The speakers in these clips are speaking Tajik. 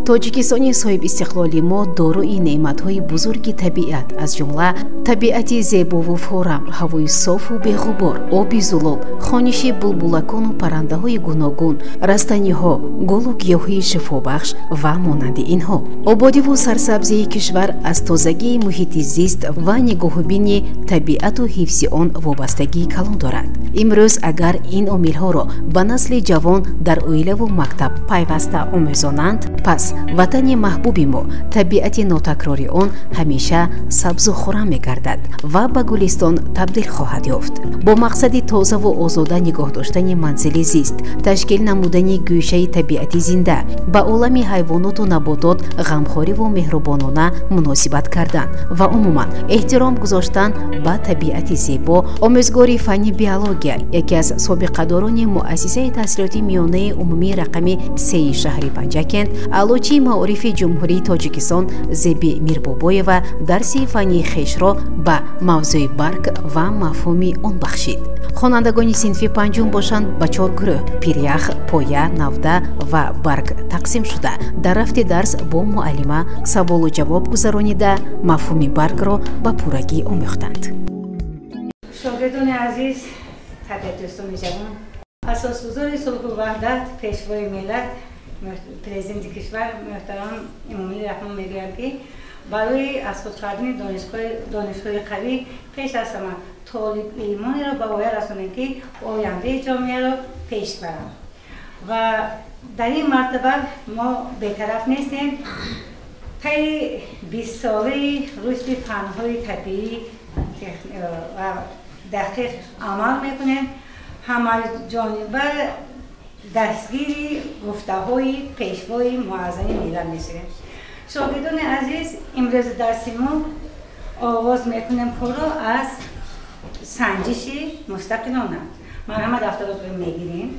тоҷикистони соҳиб истиқлоли мо дорои неъматҳои бузурги табиат аз ҷумла табиати зебову форам, ҳавои софу беғубор, оби зулол, хониши булбулакону паррандаҳои гуногун, растаниҳо, гулу гиёҳии шифобахш ва монанди инҳо. Ободиву сарсабзии кишвар аз тозагии муҳити зист ва нигоҳубини табиату ҳифзи он вобастагии калон дорад. имрӯз агар ин омилҳоро ба насли ҷавон дар оилаву мактаб пайваста омӯзонанд, пас ватани маҳбуби мо табиати нотакрори он ҳамеша сабзу хурам мегардад ва ба гулистон табдил хоҳад ёфт. бо мақсади тозаву озода нигоҳ доштани манзили зист, ташкил намудани гӯшаи табиати зинда, ба олами ҳайвоноту наботот ғамхориву меҳрубонона муносибат кардан ва умуман эҳтиром гузоштан ба табиати зебо, омӯзгори фанни биология яке аз собиқадорони муассисаи таҳсилоти миёнаи умумии рақами 3 шаҳри Панҷакент, аълочи маорифи ҷумҳурии Тоҷикистон Зеби Мирбобоева дарси фанни хешро ба мавзӯи барг ва мафҳуми он бахшид. хонандагони синфи панҷум бошанд ба 4 гурӯҳ пирях, поя, навда ва барг тақсим шуда дар рафти дарс бо муаллима саволу ҷавоб гузаронида мафҳуми баргро ба пуррагӣ омӯхтанд. шогирдони азиз, табиатдӯстони ҷавон, асосгузори сулҳу ваҳдат, пешвои миллат, президенти кишвар муҳтарам Эмомалӣ Раҳмон мегӯянд ки барои аз худ кардани донишҳои қавӣ пеш аз ҳама толиб-илмонеро ба воя расонем ки ояндаи ҷомеаро пеш баранд. ва дар ин мартаба мо бетараф нестем. таи 20 солаи рушди фанҳои табиӣ ва дақиқ амал мекунем, ҳамаҷониба дастгири гуфтаҳои пешвои муаззами миллат мешавем. шогирдони азиз, имрӯзи дарси мо оғоз мекунем корро аз санҷиши мустақилона. марҳама дафтаротро мегирем.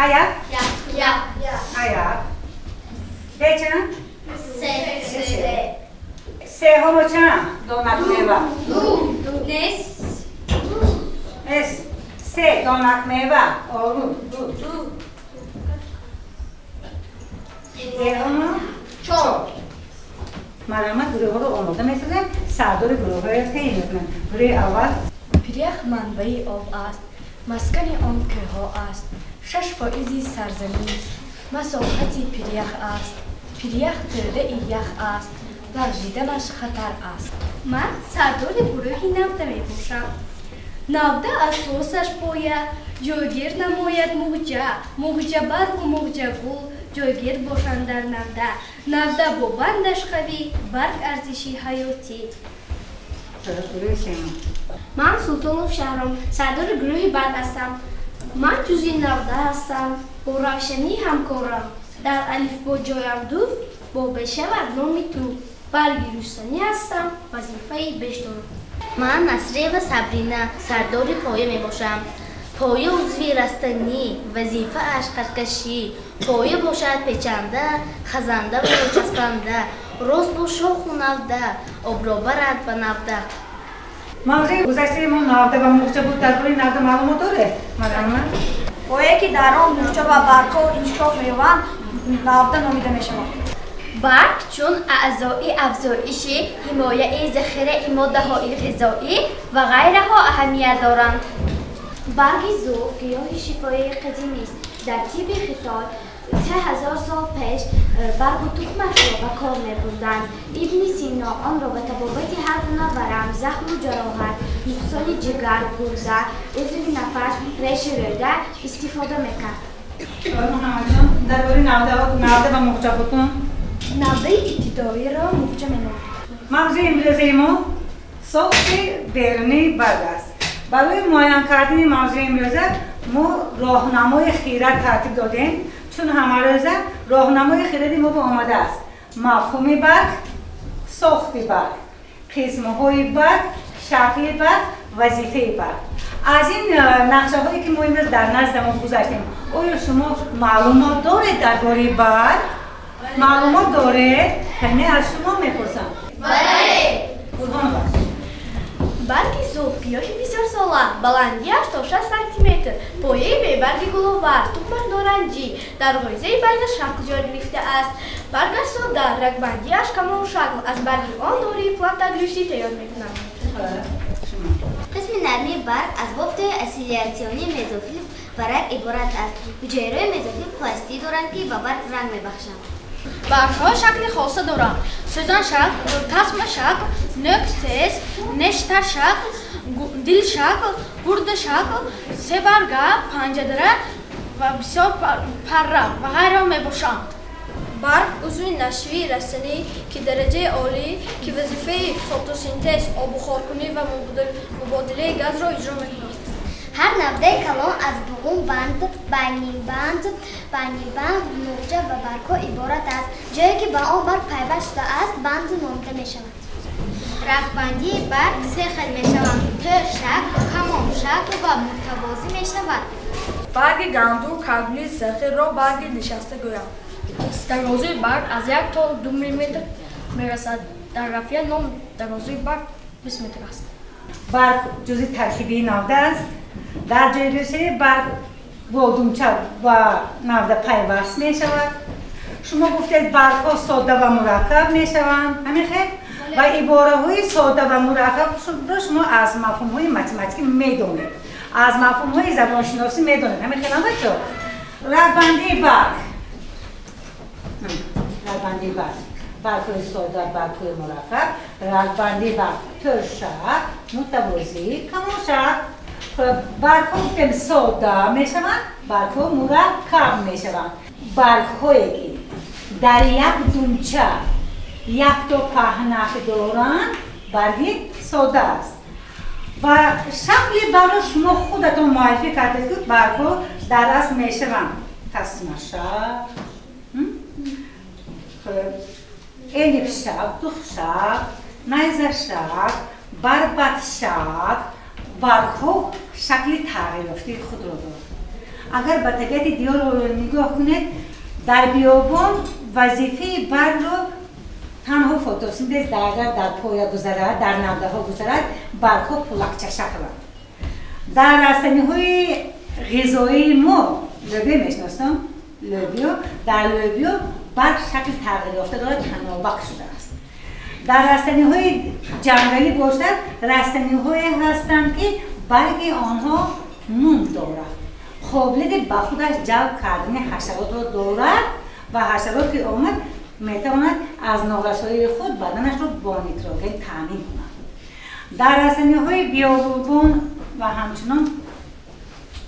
Ayak? Ya. Ayak. Beçen? Se. Se homoçan? Donak meyva. Nes. Es. Se donak meyva. Oğlu. E homo? Çok. Marama guruhları olmadı. Mesela sardori guruhları teyinlikmen. Buraya avval. Pirях манбаи об аст, маскани он кӯҳҳо аст. 6% сарзамин масоҳати пирях аст. пирях тӯдаи ях аст. лағжиданаш хатар аст. ман сардори гурӯҳи навда мебошам. навда асосаш поя, ҷойгир намояд муғҷа, муғҷа баргу муғҷа гул ҷойгир бошанд дар навда. навда бо бандаш қавӣ, барг арзиши ҳаётӣ. ман Султонов Шаҳром, сардори гурӯҳи барг ҳастам. ман ҷузъи навда ҳастам. бо равшанӣ ҳамкорам. дар алифбо ҷоям ду, бо бешавад номи ту. барги рӯстанӣ ҳастам, вазифаи беш дорам. ман Насриева Сабрина, сардори поя мебошам. поя узви растанӣ, вазифааш қадкашӣ. поя бошад печанда, хазанда ва часпанда. рост бо шоху навда, обро барад ба навда. мавзӯи гузаштаи мо навда ва муғҷа буд. дар бораи навда маълумот доред? марҳамат. пое ки дар он муғҷа ва баргҳо иншоф меёбанд, навда номида мешавад. барг чун аъзои афзоиши ҳимояи захираи моддаҳои ғизоӣ ва ғайраҳо аҳамият доранд. барги зуф гиёҳи шифоии қадимист. дар тибби хитой 3000 сол пеш баргу тухмашро ба кор мебурданд. ибни Сино онро ба табобати ҳар гуна варам, захму ҷароҳат, нуқсони ҷигар, гурда, узви нафас, реши рӯда истифода мекард. муҳаммадҷон, дар бораи навда ва муғҷа худтон? навдаи ибтидоиро муғҷа меноманд. موضوع امروزی ما ساخت بیرونی برگ است. برای معاین کردن موضوع امروزه ما راهنمای خیرات ترتیب دادیم چون همه روزه راهنمای خیراتی ما با آمده است. مفهوم برگ، ساخت برگ، قسم‌های برگ، شکل برگ، وظیفه برگ. از این نقشه هایی که ما امروز در نزد ما گذاشتیم آیا شما معلومات دارید درباره برگ؟ معلومات دارید؟ همه از شما میپرسم. بله. برهان باش. برگ زوف گیاهی بسیار سالم، بلندیش تا 6 سانتیمتر، پایه به برگ گلوور، تخمش نارنجی، در حوزه برگ شکل جای گرفته است. برگش ساده، رگبندیش کمان شکل، از برگ آن دوری پلانتا گلوشی تیار میکنند. قسم نرمی برگ از بافت اسیلیاسیونی مزوفیل برگ عبارت است. حجایرهای مزوفیل پلاستی دارند که به برگ رنگ میبخشند. برگ‌ها شکل خاصه دارند. سوزان شکل، تسمه شکل، نکتس، نشتر شکل، دل شکل، گرد شکل، سه برگه، پنجدره و بسیار پره و غیره میباشند. برگ عضو نشوی رستنی که درجه عالی که وظیفه فتوسنتز، آب بخار کنی و مبادله گاز را اجرا می‌کند. هر نوده کلان از بغون بند، بینین بند، موجه و برگ‌ها عبارت است. جایی که به آن برگ پیوسته است بند نامیده می‌شود. رگبندی برگ سه خیل می‌شوند: تر شکل، کمان شکل و متوازی می‌شود. برگ گندو کابلی سخیر را برگ نشسته گویند. درازوی برگ از 1 تا 2 میلیمتر میرسد. در رفیع نام درازوی برگ 20 متر است. برگ جزء ترکیبی نوده است. در جای رسه برگ با دمچه و نوده پیوست می شود. شما گفتید برگ ها ساده و مرکب می شوند. همین خیلی؟ و عباره های ساده و مرکب را شما از مفهوم های متماتیکی می دونید. از مفهوم های زبان شناسی می دونید. همین خیلی بچه؟ رگبندی برگ. رگبندی برگ. برگ‌های ساده، برگ‌های مرکب، رگبندی برگ، ترشک، متوازی، کماشک. برگ‌ها گفتیم ساده میشوند، برگ‌ها مرکب میشوند. برگ‌هایی که در یک دونچه یک تا پهنه دارند برگ ساده است. و شکل برگ شما خودتون معرفی کردید که برگ‌ها در اصل میشوند تسمه‌شک، الیپس شک، دوخ شک، نیزه شک، بربط شک. برگ‌ها شکل تغییر یافته خود را دارند. اگر به طبیعت دیار رو نگاه کنید در بیابان وظیفه برگ رو تنها فتوسنتز در پایه گذرد، در نوده ها گذرد، برگ‌ها پولکچه شکلند. در رستنی‌های غذایی ما لوبیا میشناسم، در لوبیا برگ شکل تغییر یافته دارد، تناوب شده است. در رستنی‌های جنگلی باشد رستنی‌هایی هستند که برگ آنها موم دارد. قابلیت به خودش جلب کردن حشرات را دارد و حشرات که آمد میتواند از نارسایی خود بدنش را با نیتروژن تامین کند. در رستنی‌های بیابان و همچنان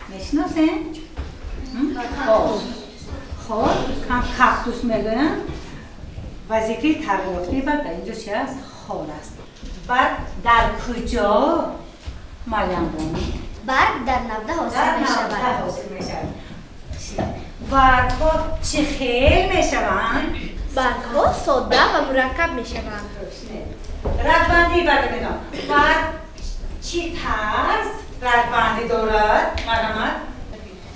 میشناسید؟ خار هم کاکتوس میگویند. وظیفه تغییراتی برگ در اینجا چی است؟ خار است. برگ در کجا مریم بانی؟ برگ در نوده حاصل میشود. برگ‌ها چه خیل میشوند؟ برگ‌ها ساده و مرکب میشوند. رگبندی برگ بدان. برگ چی طرز رگبندی دارد؟ مرحمت؟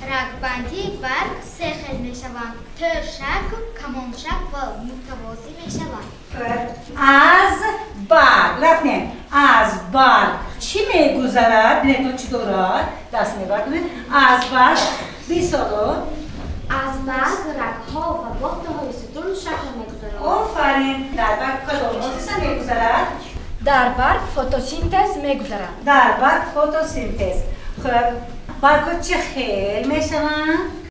رگبندی برگ سه خیل میشوند: تر شکل، کمان شکل و متوازی میشوند. از برگ رفتیم. از برگ چی میگذرد؟ بینتون چی دارد؟ دست میبردید. از برگ بیسالات. از برگ رگ‌ها و بافت‌های ستون شکل میگذرد. آفرین. در برگ کدام میگذرد؟ در برگ فتوسنتز میگذرد. در برگ فتوسنتز. خب برگ‌ها چه خیل میشوند؟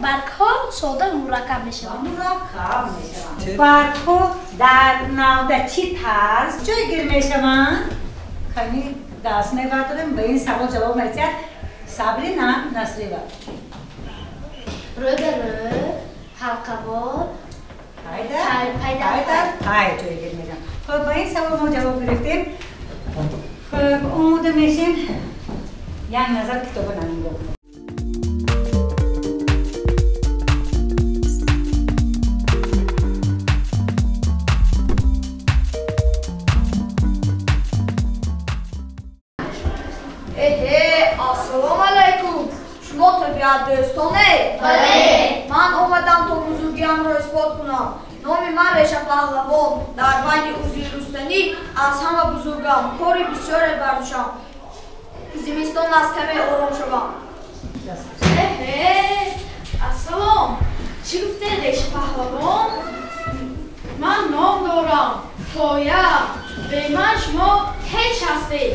برگ‌ها ساده و مرکب میشوند. مرکب میشوند. برگ‌ها در نوده چی طرز جایگیر میشوند؟ کمی دست میبرداریم به این سوال جواب میدید. صبری نه نصری بر. رو به رو، حلقه‌وار، پای جایی میگم. خب با این سوال ما جواب گرفتیم. خب آماده میشیم. یک نظر کتاب نمیگم. السلام علیکم. شما طبیعت دوستانه؟ بله. من اومدم تا بزرگی‌ام را اثبات کنم. نام من ریشه پهلوان در بین اوزیر رستنی از همه بزرگم کاری بسیاری برداشتم. زمستان از کمی آرام شوم. السلام. چی گفته ریشه پهلوان؟ من نام دارم پایه. به من شما هیچ هستید.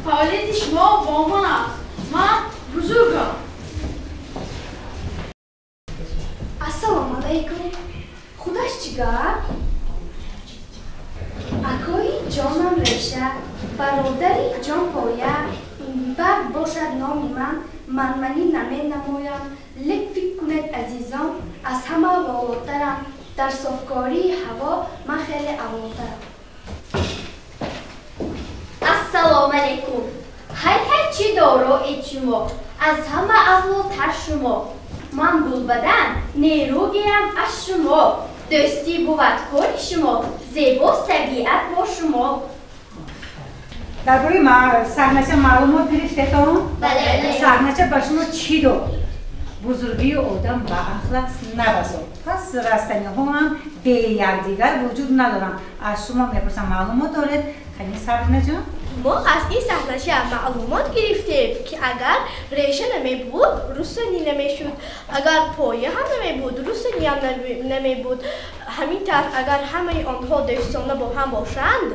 فعالیت شما با من است. من بزرگم. السلام علیکم. خودش چیکار؟ اکوی جانم ریشه، برادری جان پایه. بعد باشد نامی من منی نمی نمایم. لیک فکر کنید عزیزان از همه والاترم. در صافکاری هوا من خیلی اولاترم. السلام علیکم. هی چی دارو شما؟ از همه اولاتر شما. من گلبدن نیروگیم از شما. دوستی بود کاری شما. زیباست طبیعت با شما. درباره صحنه معلومات گرفتید؟ بله. صحنه با شما چی داد؟ بزرگی آدم با اخلاق نبسا. پس رستنی ها هم به یکدیگر وجود ندارن. از شما میپرسم معلومات دارید؟ خیلی صبرینه جان؟ ما از این صحنه معلومات گرفتیم که اگر ریشه نمی بود رستنی نمی شد. اگر پایه هم نمی بود رستنی هم نمی بود. همینطور اگر همه آنها دوستانه با هم باشند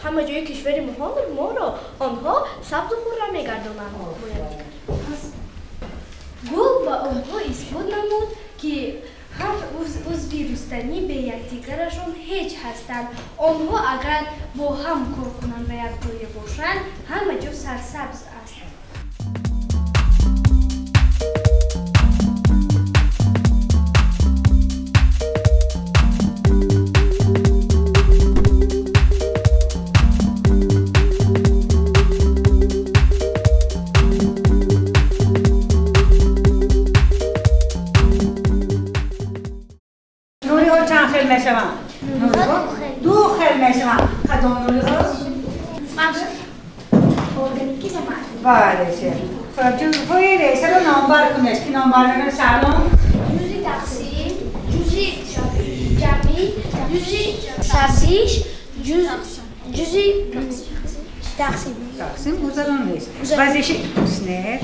همه جای کشور ما را آنها سبز و خورم میگردانند. گل با آنها اثبات نمود که هر عضوی رستنی به یکدیگرشان هیچ هستند. آنها اگر با هم کار کنند و یکجای باشند همه جا سرسبز است. دو خیلی میشم. کدام نوری ها؟ ارگانیکی و معدنی. بله چه. خب چون پای ریشه رو نامبر کنش که نامبر نگه سلام. جوزی تقسیم، جوزی جمعی، جوزی تفسیش، جوزی تقسیم گذاران نیست. وزش سنت.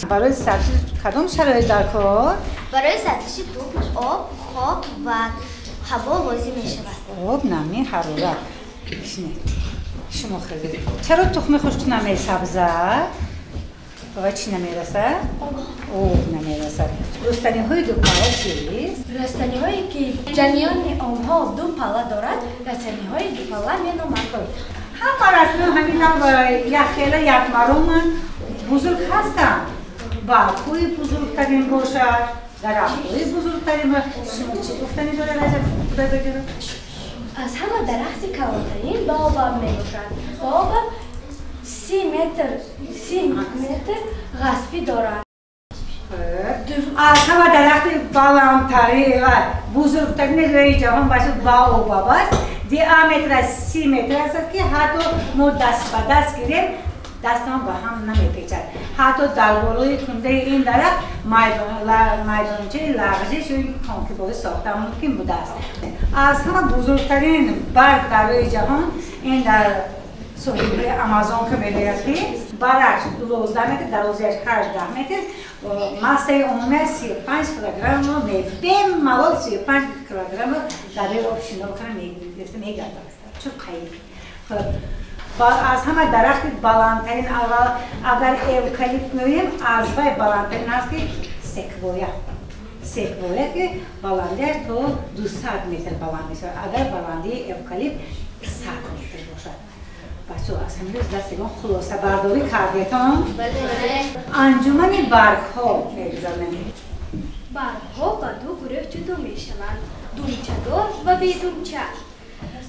برای سبزی کدام شرایط در کار؟ برای سبزی تخم، آب، خاک و هوا بازی می شود. آب، نمی، حرارت. شما خیلی. چرا تخم خشک نمی سبزه؟ باید چی نمیرسه؟ آب نمیرسه. رستنی های دو پاله چیست؟ رستنی هایی که جریان آنها دو پاله دارد رستنی های دو پاله می نامند. همه رستنی همین هم یک خیلی یک مرام بزرگ هستند. برگ‌های بزرگترین باشد. درخت‌های بزرگترین شما چی گفتنی داره رجب خدا بگیره؟ از همه درخت کلانترین باوباب می باشد. باوباب 30 متر غصبی دارد. از همه درخت بالاترین و بزرگترین روی جهان باشد باوباب است. دیامتر 30 متر است که حتی ما دست به دست گیریم دستان با هم نمیپیچد. حتی در بالای کنده این درخت میدانچه لغزش و کانکیبای ساخته ممکن بوده است. از همه بزرگترین برگ در روی جهان این در ساحل آمازون که می‌گوییم برعکس 12 متر 18 متر ماسه عمومی 35 کیلوگرم رو می‌بینیم. مواد 35 کیلوگرم در روی آب شنا کنه می‌گردد. چه خیلی. از همه درخت بلندترین اگر ایوکالیپت می‌بینیم ارزهای بلندترین است که سکویا که بلندی تا 200 متر بلند میشه. اگر بلندی ایوکالیپت 100 متر باشد. بچه‌ها از همین روز دستگان خلاصه برداری کردیتان؟ بله. انجمن برگ‌ها می‌گذاریم. برگ‌ها با دو گروه جدا میشوند دومچه‌دار و بی‌دومچه.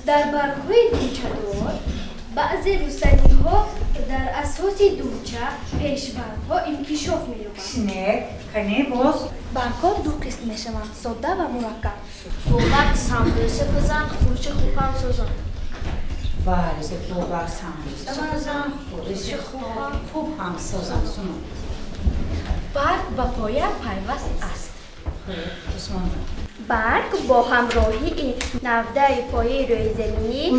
در برگ‌های دومچه‌دار بعضی رستنی‌ها در اساس دومچه پیش‌برگ‌ها انکشاف می‌یابند. شنید کنی باز برگ‌ها دو قسم میشوند ساده و مرکب. بابک سمبل سپزن خورش خوب هم سازن. بله بابک سمبل سازن خورش خوب هم سازن. برگ به پایه پیوست است. برگ با همراهی نوده پایه روی زمینی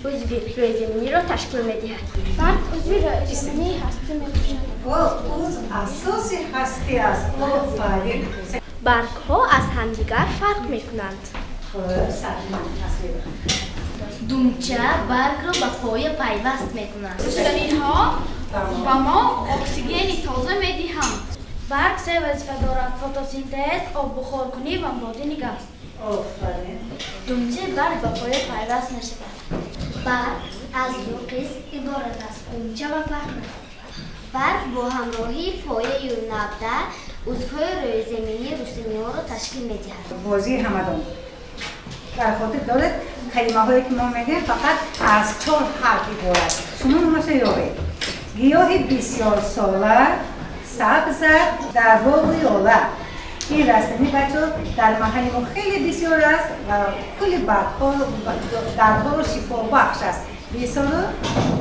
عضوی روی زمینی را تشکیل می‌دهد. برگ عضوی روی زمینی هستی می‌باشد. عضو اساسی هستی است. آفرین. برگ‌ها از همدیگر فرق می‌کنند. دومچه برگ را به پایه پیوست میکنند. رستنی‌ها به ما اکسیژن تازه می‌دهند. برگ سه وظیفه دارد: فتوسنتز، آب بخار کنی و مادنی گاز. آفرین. دومچه برگ به پایه پیوست میشود. برگ از دو قسم عبارت است: دومچه و پهنه. برگ با همراهی پایه یا نوده عضوهای روی زمینی رستنی‌ها را تشکیل می‌دهد. بازی همدان در خاطر دارد کلمه هایی که ما میگیم فقط از 4 حرف عبارت. شما مثلا یابید گیاه بسیار ساله سبز در باغ یاله. این رستنی بچه در محل ما خیلی بسیار است و کلی درها و شفا بخش است. بسیار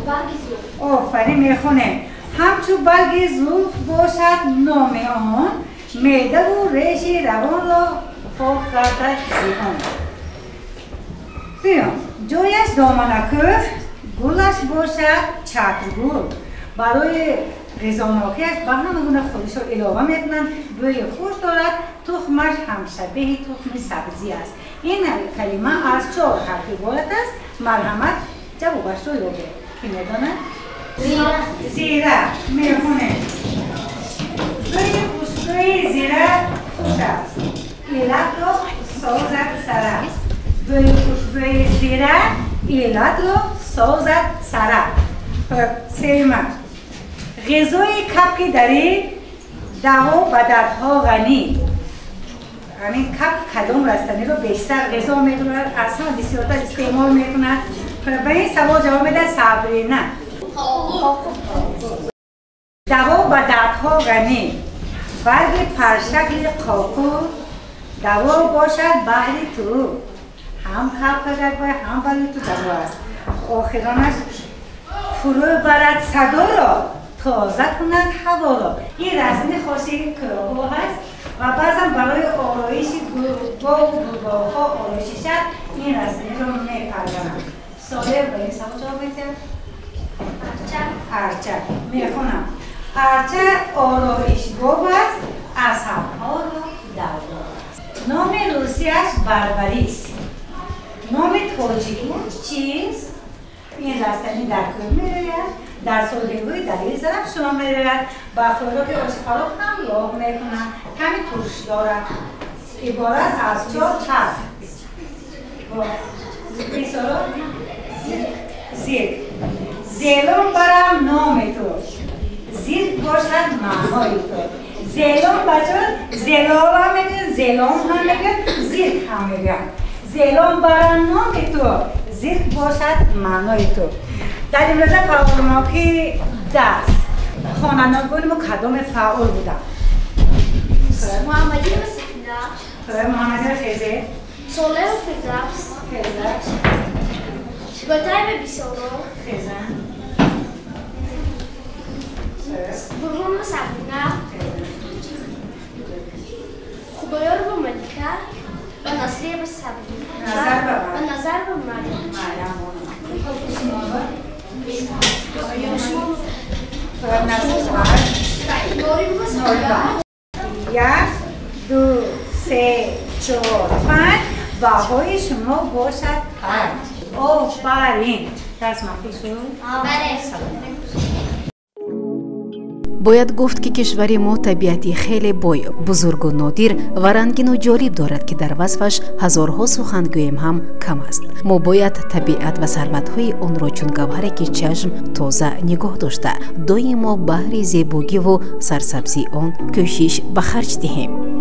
برگ زوف. آفرین میخونه همچون برگ زوف باشد نام آن معده و ریش روان را پاک گردد زیان. بیان جایش دامنکف گلش باشد چترگل. برای غذاناکیش به همه گونه خودش را علاوه میکنند. بوی خوش دارد. تخمش هم شبیه تخم سبزی است. این کلمه از 4 حرف عبارت است. مرحمت جوابش رو یابید. کی میداند؟ زیره میخونه بوی خوشبوی زیره خوش است. علت را سازد سره. بوی خوشبوی زیره علت را سازد سره. سیمه غذای کپکی داری دوا و دردها غنی. همین کپ کدام رستنی رو بیشتر غذا میکنند از همه بسیارتر استعمال میکنند. به این سوال جواب میده صبرینه. دوا و دردها غنی. برگ پرشکل قاقو دوا باشد بهر تو. هم کپ دوا هم برای تو دوا است. آخرانش فرو برد صدا را تازه کند هوا را. این رسم خاصی کلاغ‌ها هست و بعضا برای آرایش گاو و گوباها آرایش شد این رسمی رو میپرورند. ساده به این سوال جواب میده؟ ارچه میخونم ارچه آرایشگاه است عصب‌ها را دوا است. نام روسیش بربریست. نام تاجیکیش چیست؟ این رستنی در کل می‌روید در سالگی دلیل ظرف شما می‌روید با خوراک آشکارا هم یاب میکنند. کمی ترش دارد. عبارت از 4 حرف. بسیارا زیر زیلون برم نام تو. زیر باشد معنای تو. زیلون بچه زیلون هم میگن زیلون هم میگن زیر هم میگن. زیلون برم نام تو. زیر باشد معنای تو. در این مورد فعالماکی دست خوانندگان ما کدام فعال بودن؟ محمدی و سفیده. محمدی و خیزه. ساله و فردوس. گلتای و بیسارو. خیزه. برهان و سبونه. خوبایار و ملکه. و نصریه و سبونه. و نظر و مریم. یک، دو، سه، 4، 5 بهای شما باشد 5. آفرین. دست مخفی شد؟ бояд гуфт ки кишвари мо табиати хеле бой бузургу нодир ва рангину ҷолиб дорад ки дар васфаш ҳазорҳо сухан гӯем ҳам кам аст. мо бояд табиат ва сарватҳои онро чун гавҳаре ки чашм тоза нигоҳ дошта доимо баҳри зебогиву сарсабзии он кӯшиш ба харҷ диҳем.